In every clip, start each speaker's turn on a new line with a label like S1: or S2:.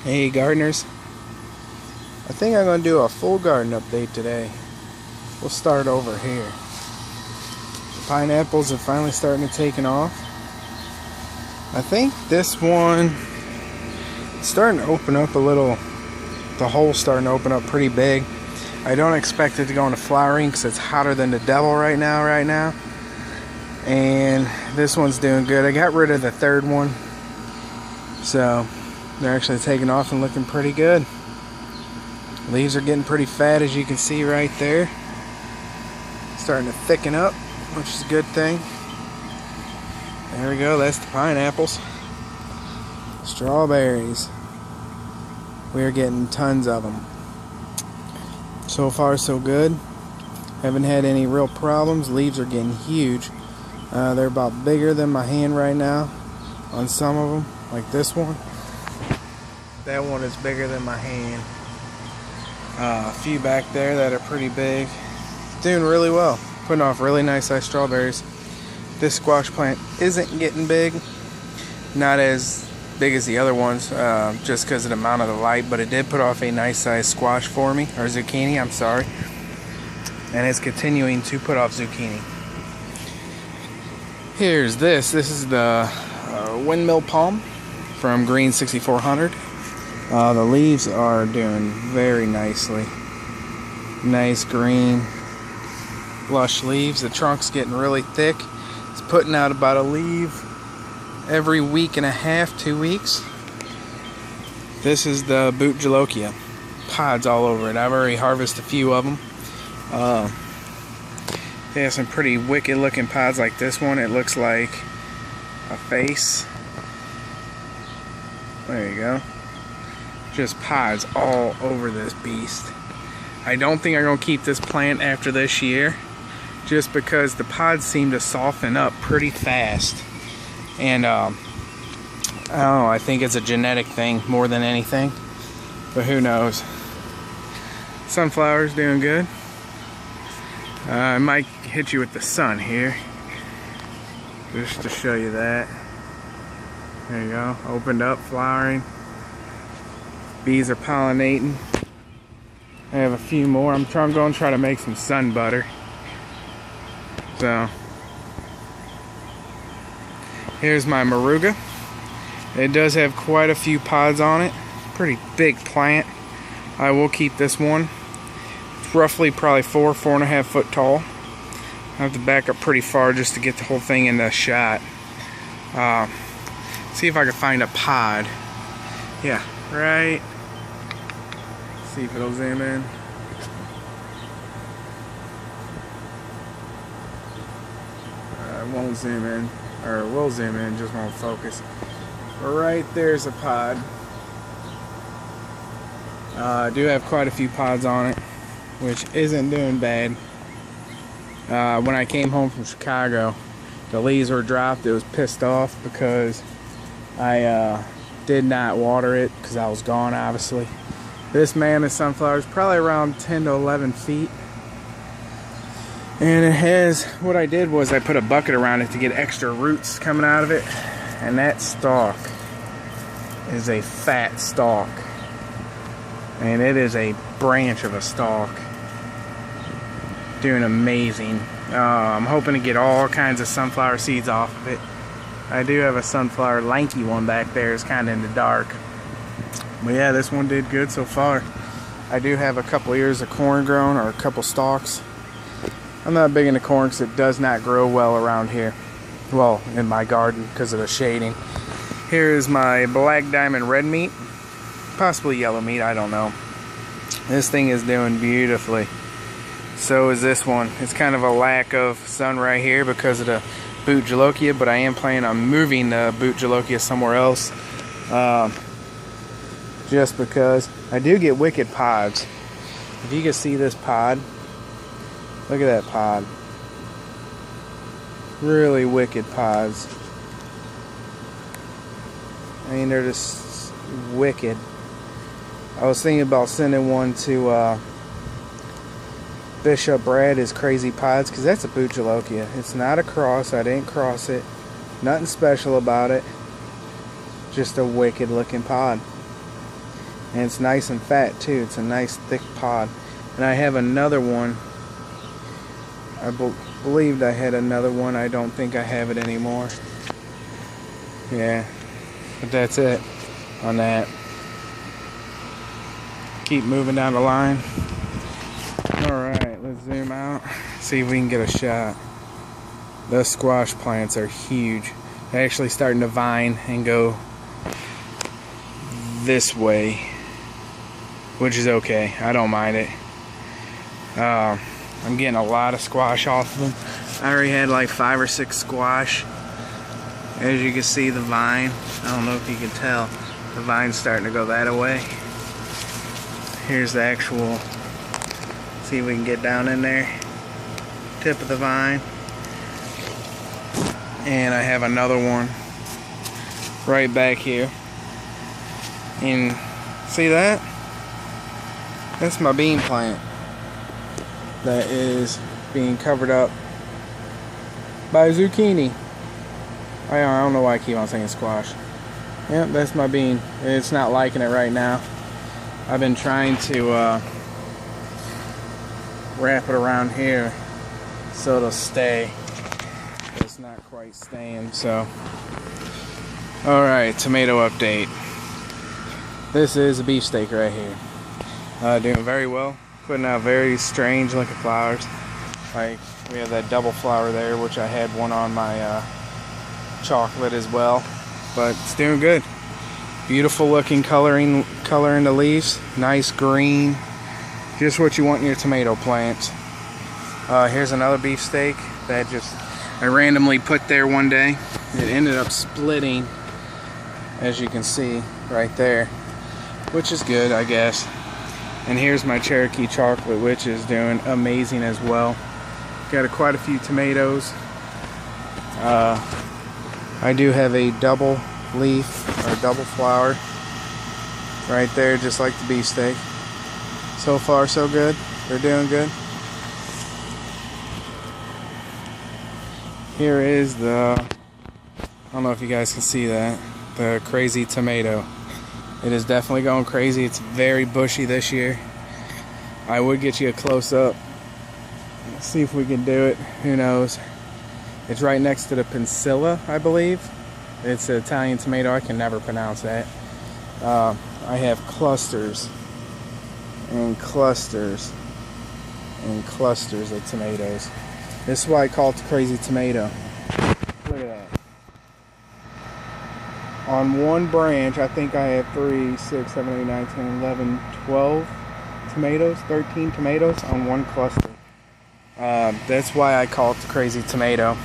S1: Hey gardeners, I think I'm going to do a full garden update today. We'll start over here. The pineapples are finally starting to take off. I think this one is starting to open up a little. The hole's starting to open up pretty big. I don't expect it to go into flowering because it's hotter than the devil right now. And this one's doing good. I got rid of the third one, so they're actually taking off and looking pretty good. Leaves are getting pretty fat, as you can see right there. Starting to thicken up, which is a good thing. There we go, that's the pineapples. Strawberries. We are getting tons of them. So far so good. Haven't had any real problems. Leaves are getting huge. They're about bigger than my hand right now on some of them, like this one. That one is bigger than my hand. A few back there that are pretty big. Doing really well. Putting off really nice sized strawberries. This squash plant isn't getting big. Not as big as the other ones, just because of the amount of the light, but it did put off a nice sized squash for me, or zucchini, I'm sorry. And it's continuing to put off zucchini. Here's this. This is the windmill palm from Green 6400. The leaves are doing very nicely. Nice green, lush leaves. The trunk's getting really thick. It's putting out about a leaf every week and a half, 2 weeks. This is the boot jalokia. Pods all over it. I've already harvested a few of them. They have some pretty wicked looking pods like this one. It looks like a face. There you go. Just pods all over this beast. I don't think I'm going to keep this plant after this year, just because the pods seem to soften up pretty fast. And I don't know, I think it's a genetic thing more than anything, but who knows. Sunflower's doing good. I might hit you with the sun here, just to show you that. There you go, opened up, flowering. Bees are pollinating. I have a few more. I'm going to try to make some sun butter. So, here's my moruga. It does have quite a few pods on it. Pretty big plant. I will keep this one. It's roughly probably 4.5 foot tall. I have to back up pretty far just to get the whole thing in the shot. See if I can find a pod. Yeah, right. See if it'll zoom in. It won't zoom in, or it will zoom in, just won't focus. Right there's a pod. I do have quite a few pods on it, which isn't doing bad. When I came home from Chicago, the leaves were dropped. It was pissed off because I did not water it because I was gone, obviously. This mammoth sunflower is probably around 10 to 11 feet. And it has, what I did was I put a bucket around it to get extra roots coming out of it. And that stalk is a fat stalk. And it is a branch of a stalk. Doing amazing. I'm hoping to get all kinds of sunflower seeds off of it. I do have a sunflower lanky one back there. It's kind of in the dark. But yeah, this one did good so far. I do have a couple ears of corn grown, or a couple stalks. I'm not big into corn because it does not grow well around here. Well, in my garden because of the shading. Here is my black diamond red meat. Possibly yellow meat, I don't know. This thing is doing beautifully. So is this one. It's kind of a lack of sun right here because of the boot jalokia, but I am planning on moving the boot jalokia somewhere else. Just because I do get wicked pods. If you can see this pod, look at that pod. Really wicked pods. I mean, they're just wicked. I was thinking about sending one to Bishop Brad, his crazy pods, because that's a boot jalokia. It's not a cross. I didn't cross it. Nothing special about it. Just a wicked looking pod. And it's nice and fat too. It's a nice thick pod. And I have another one. I believed I had another one. I don't think I have it anymore. Yeah, but that's it on that. Keep moving down the line. Alright, let's zoom out. See if we can get a shot. The squash plants are huge. They're actually starting to vine and go this way, which is okay. I don't mind it. I'm getting a lot of squash off of them. I already had like 5 or 6 squash. As you can see, the vine, I don't know if you can tell, the vine's starting to go that way. Here's the actual, see if we can get down in there, tip of the vine. And I have another one right back here. And see that? That's my bean plant that is being covered up by zucchini. I don't know why I keep on saying squash. Yep, that's my bean. It's not liking it right now. I've been trying to wrap it around here so it'll stay. But it's not quite staying, so. Alright, tomato update. This is a beefsteak right here. Doing very well. Putting out very strange looking flowers. Like, we have that double flower there, which I had one on my chocolate as well, but it's doing good. Beautiful looking color in the leaves, nice green, just what you want in your tomato plants. Here's another beefsteak that I randomly put there one day. It ended up splitting, as you can see right there, which is good, I guess. And here's my Cherokee chocolate, which is doing amazing as well. Got quite a few tomatoes. I do have a double leaf or double flower right there, just like the beefsteak. So far so good. They're doing good. Here is the, I don't know if you guys can see that, the crazy tomato. It is definitely going crazy. It's very bushy this year. I would get you a close-up. Let's see if we can do it. Who knows? It's right next to the Pensilla, I believe. It's an Italian tomato. I can never pronounce that. I have clusters and clusters and clusters of tomatoes. This is why I call it the crazy tomato. Look at that. On one branch, I think I have 3, 6, 7, 8, 9, 10, 11, 12 tomatoes, 13 tomatoes on one cluster. That's why I call it the crazy tomato,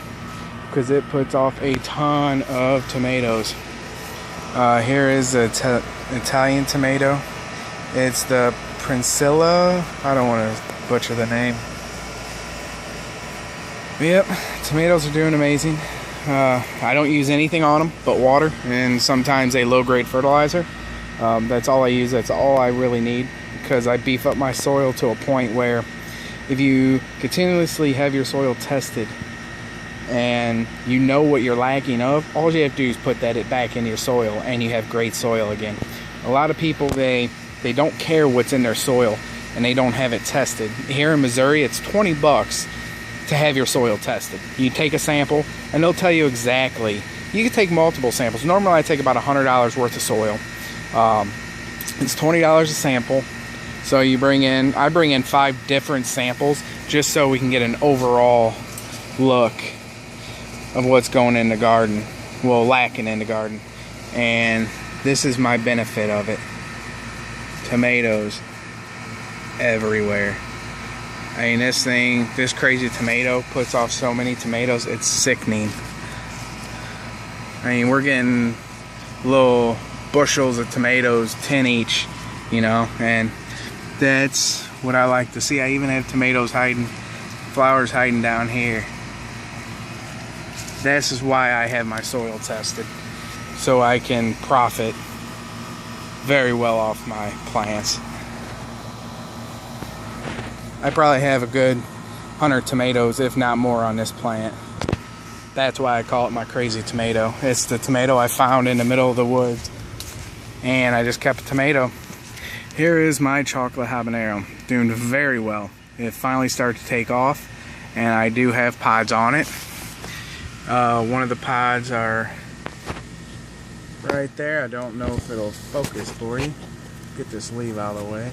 S1: because it puts off a ton of tomatoes. Here is the Italian tomato. It's the Pensilla. I don't want to butcher the name. Yep, tomatoes are doing amazing. I don't use anything on them but water and sometimes a low-grade fertilizer. That's all I use. That's all I really need, because I beef up my soil to a point where if you continuously have your soil tested and you know what you're lacking of, all you have to do is put that back into your soil and you have great soil again. A lot of people, they don't care what's in their soil and they don't have it tested. Here in Missouri, it's 20 bucks to have your soil tested. You take a sample and they'll tell you exactly. You can take multiple samples. Normally I take about $100 worth of soil. It's $20 a sample. So I bring in 5 different samples just so we can get an overall look of what's going in the garden, well, lacking in the garden. And this is my benefit of it. Tomatoes everywhere. I mean, this crazy tomato puts off so many tomatoes, it's sickening. I mean, we're getting little bushels of tomatoes, 10 each, you know, and that's what I like to see. I even have tomatoes flowers hiding down here. This is why I have my soil tested, so I can profit very well off my plants. I probably have a good 100 tomatoes, if not more, on this plant. That's why I call it my crazy tomato. It's the tomato I found in the middle of the woods, and I just kept a tomato. Here is my chocolate habanero, doing very well. It finally started to take off, and I do have pods on it. One of the pods are right there. I don't know if it'll focus for you. Get this leaf out of the way.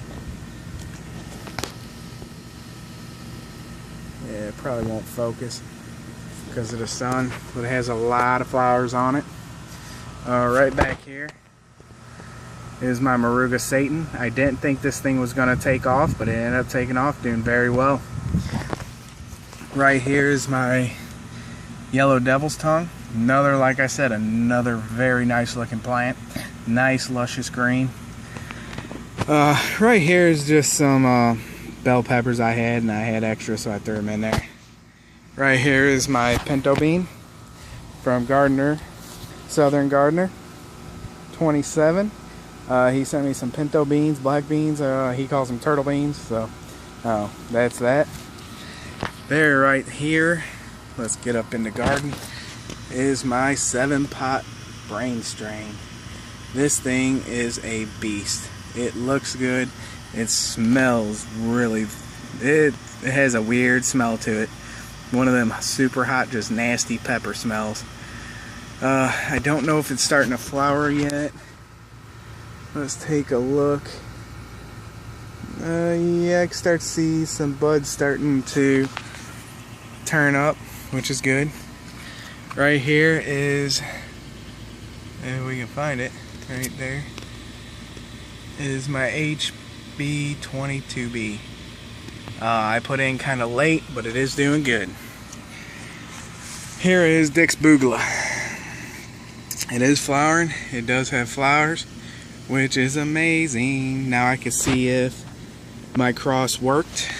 S1: Yeah, it probably won't focus because of the sun, but it has a lot of flowers on it. Right back here is my Moruga Satan. I didn't think this thing was going to take off, but it ended up taking off, doing very well. Right here is my Yellow Devil's Tongue. Another, like I said, another very nice looking plant. Nice luscious green. Right here is just some bell peppers I had, and I had extra, so I threw them in there. Right here is my pinto bean from Gardener, Southern Gardener, 27. He sent me some pinto beans, black beans. He calls them turtle beans, so that's that. There right here, let's get up in the garden, is my 7-pot brain strain. This thing is a beast. It looks good. It smells really, it has a weird smell to it. One of them super hot, just nasty pepper smells. I don't know if it's starting to flower yet. Let's take a look. Yeah, I can start to see some buds starting to turn up, which is good. Right here is, if we can find it, right there, is my HB22B. I put in kind of late, but it is doing good. Here is Dick's Bugula. It is flowering. It does have flowers, which is amazing. Now I can see if my cross worked,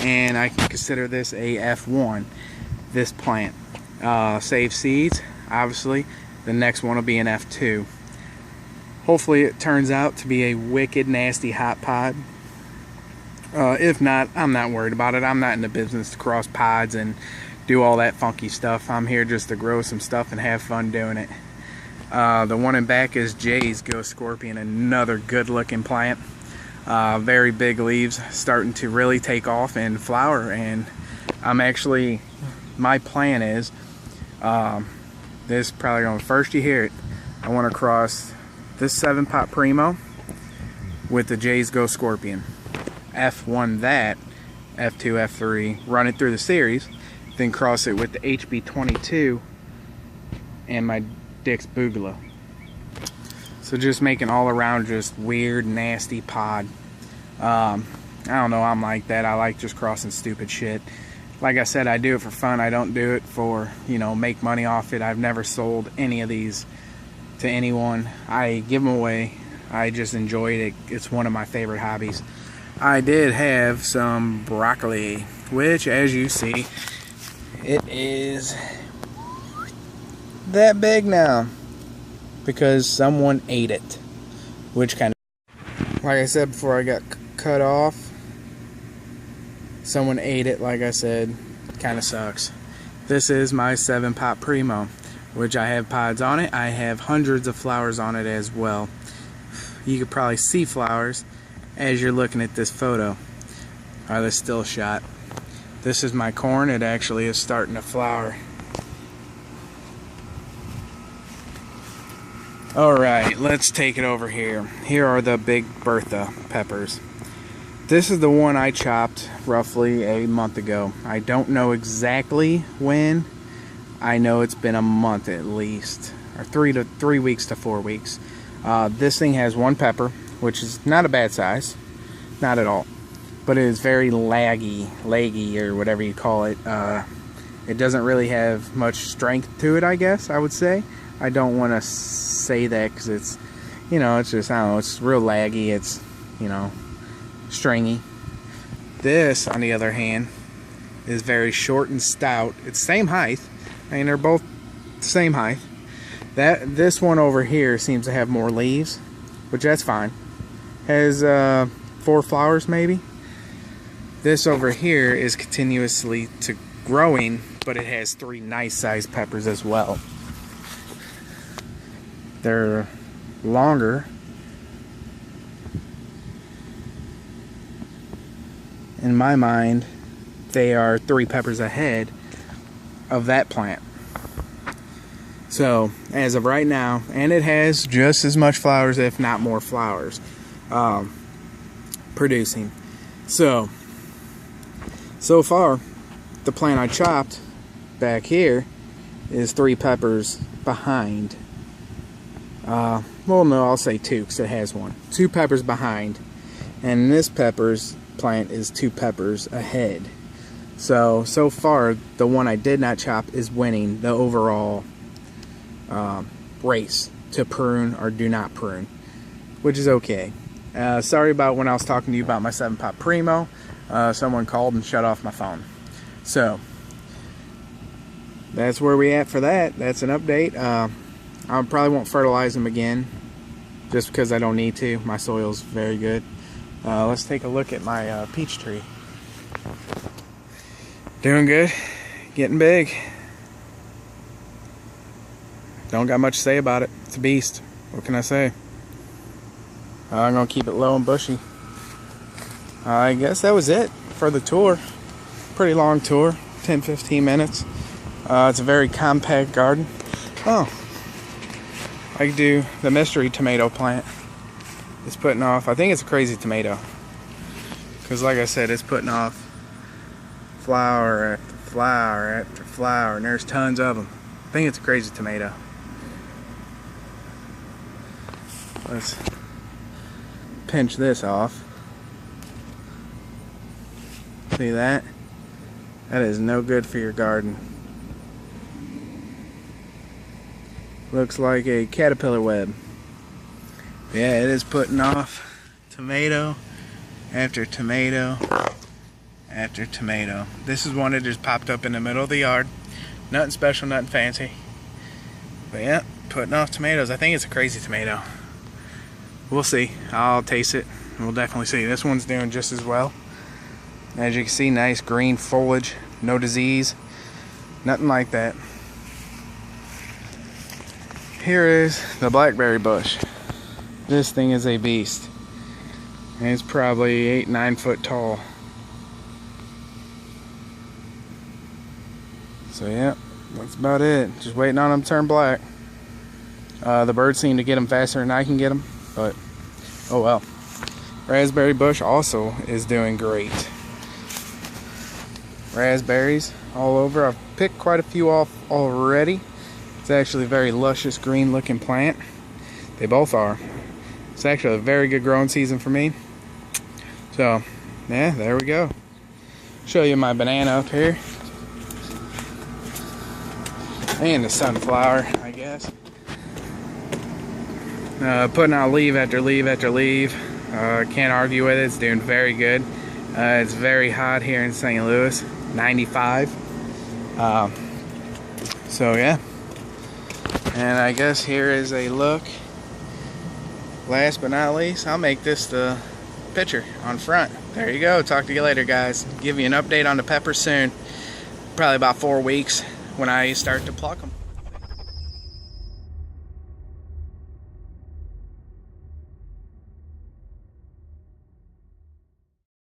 S1: and I can consider this a F1, this plant. Save seeds, obviously. The next one will be an F2. Hopefully it turns out to be a wicked nasty hot pod. If not, I'm not worried about it. I'm not in the business to cross pods and do all that funky stuff. I'm here just to grow some stuff and have fun doing it. The one in back is Jay's Ghost Scorpion, another good looking plant. Very big leaves, starting to really take off and flower, and I'm actually, my plan is, this is probably on the first you hear it, I want to cross this 7-pot Primo with the Jay's Ghost Scorpion. F1 that, F2, F3, run it through the series, then cross it with the HB22 and my Dick's Bugula. So just making all around just weird, nasty pod. I don't know, I'm like that. I like just crossing stupid shit. Like I said, I do it for fun. I don't do it for, you know, make money off it. I've never sold any of these to anyone. I give them away. I just enjoy it. It's one of my favorite hobbies. I did have some broccoli, which, as you see, it is that big now because someone ate it, which kind of, like I said before I got cut off, someone ate it. Like I said, kind of sucks. This is my 7-pot Primo, which I have pods on it. I have hundreds of flowers on it as well. You could probably see flowers as you're looking at this photo, or this still shot. This is my corn. It actually is starting to flower. Alright, let's take it over here. Here are the big Bertha peppers. This is the one I chopped roughly a month ago. I don't know exactly when. I know it's been a month at least, or 3 weeks to 4 weeks. This thing has one pepper, which is not a bad size, not at all, but it is very laggy, or whatever you call it. It doesn't really have much strength to it, I guess I would say. I don't want to say that because it's, you know, it's just, I don't know, it's real laggy, it's, you know, stringy. This, on the other hand, is very short and stout. It's same height. I mean, they're both the same height. This one over here seems to have more leaves, which that's fine. Has 4 flowers maybe. This over here is continuously growing, but it has 3 nice sized peppers as well. They're longer. in my mind, they are 3 peppers ahead of that plant. So, as of right now, and it has just as much flowers, if not more flowers, producing. So far, the plant I chopped back here is 3 peppers behind. Well, no, I'll say 2 because it has 1. 2 peppers behind, and this pepper's plant is 2 peppers ahead. So far, the one I did not chop is winning the overall race to prune or do not prune, which is okay. Sorry about when I was talking to you about my 7-pot Primo. Someone called and shut off my phone. So that's where we at for that. That's an update. I probably won't fertilize them again just because I don't need to. My soil's very good. Let's take a look at my peach tree. Doing good, getting big. Don't got much to say about it. It's a beast. What can I say? I'm gonna keep it low and bushy. I guess that was it for the tour. Pretty long tour, 10-15 minutes. It's a very compact garden. Oh, I could do the mystery tomato plant. It's putting off, I think it's a crazy tomato, because like I said, it's putting off flower after flower after flower, and there's tons of them. I think it's a crazy tomato. Let's pinch this off. See that? That is no good for your garden. Looks like a caterpillar web. Yeah, it is putting off tomato after tomato after tomato. This is one that just popped up in the middle of the yard. Nothing special, nothing fancy. But yeah, putting off tomatoes. I think it's a crazy tomato. We'll see. I'll taste it. We'll definitely see. This one's doing just as well. As you can see, nice green foliage. No disease. Nothing like that. Here is the blackberry bush. This thing is a beast. And it's probably 8-9 foot tall. So yeah, that's about it. Just waiting on them to turn black. The birds seem to get them faster than I can get them, but oh well. Raspberry bush also is doing great. Raspberries all over. I've picked quite a few off already. It's actually a very luscious green looking plant. They both are. It's actually a very good growing season for me. So yeah, there we go. Show you my banana up here. And the sunflower, I guess. Putting out leaf after leaf after leaf. Can't argue with it. It's doing very good. It's very hot here in St. Louis, 95. So yeah. And I guess here is a look. Last but not least, I'll make this the picture on front. There you go. Talk to you later, guys. Give you an update on the peppers soon. Probably about 4 weeks when I start to pluck them.